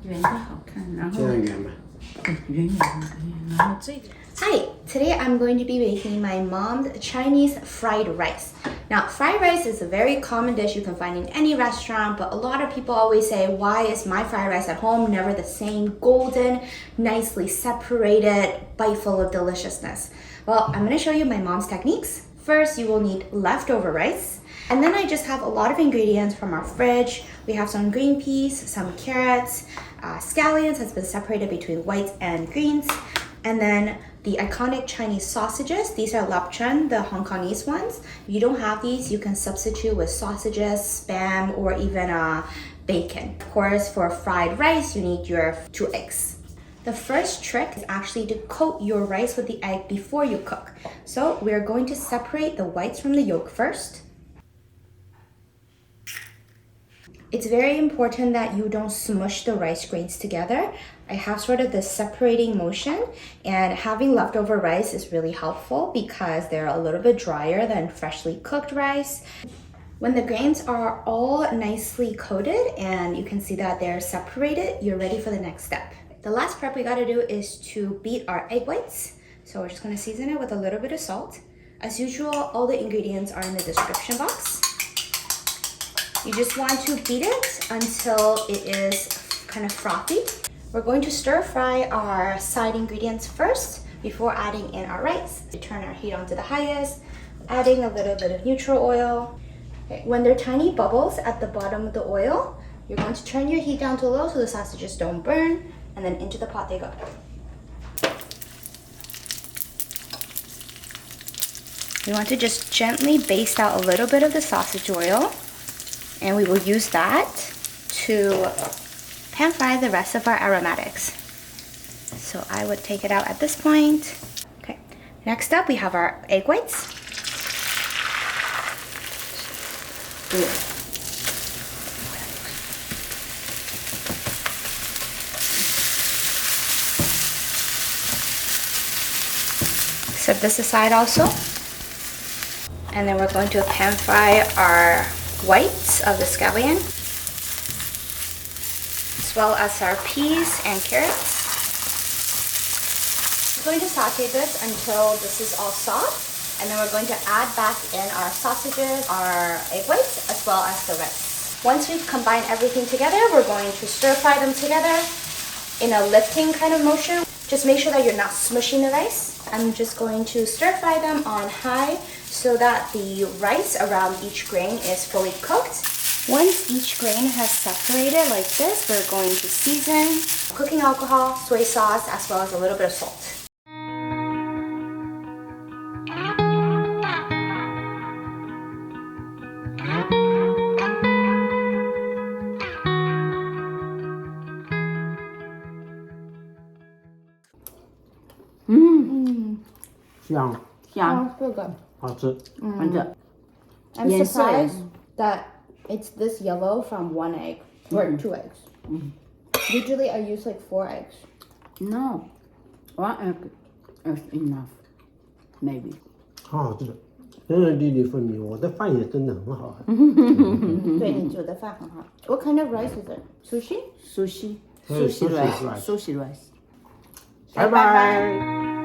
圆的好看，然后这样圆吗？对，圆圆的，然后这个。Hi, today I'm going to be making my mom's Chinese fried rice. Now, fried rice is a very common dish you can find in any restaurant, but a lot of people always say, why is my fried rice at home never the same golden, nicely separated, bite full of deliciousness? Well, I'm going to show you my mom's techniques. First, you will need leftover rice. And then I just have a lot of ingredients from our fridge. We have some green peas, some carrots, scallions has been separated between whites and greens. And then the iconic Chinese sausages. These are lapchen, the Hong Kongese ones. If you don't have these, you can substitute with sausages, spam, or even bacon. Of course, for fried rice, you need your 2 eggs. The first trick is actually to coat your rice with the egg before you cook. So we're going to separate the whites from the yolk first. It's very important that you don't smush the rice grains together. I have sort of this separating motion, and having leftover rice is really helpful because they're a little bit drier than freshly cooked rice. When the grains are all nicely coated and you can see that they're separated, you're ready for the next step. The last prep we gotta do is to beat our egg whites. So we're just gonna season it with a little bit of salt. As usual, all the ingredients are in the description box. You just want to beat it until it is kind of frothy. We're going to stir fry our side ingredients first before adding in our rice. We turn our heat on to the highest, adding a little bit of neutral oil. Okay. When there are tiny bubbles at the bottom of the oil, you're going to turn your heat down to low so the sausages don't burn, and then into the pot they go. You want to just gently baste out a little bit of the sausage oil, and we will use that to pan fry the rest of our aromatics. So I would take it out at this point. Okay, next up we have our egg whites. Set this aside also. And then we're going to pan fry our whites of the scallion, as well as our peas and carrots. We're going to saute this until this is all soft, and then we're going to add back in our sausages, our egg whites, as well as the rice. Once we've combined everything together, we're going to stir fry them together in a lifting kind of motion. Just make sure that you're not smushing the rice. I'm just going to stir fry them on high so that the rice around each grain is fully cooked. Once each grain has separated like this, we're going to season cooking alcohol, soy sauce, as well as a little bit of salt.香，香， so good. 好吃。反正 I'm 颜色也 surprised that it's this yellow from 1 egg or 2 eggs. Usually I use like 4 eggs. No, 1 egg is enough, maybe. 好好吃，真的粒粒分明。我的饭也真的很好。对，你煮的饭很好。What kind of rice is it? Sushi? Sushi, Hey, sushi sushi rice, rice. sushi rice. 拜拜。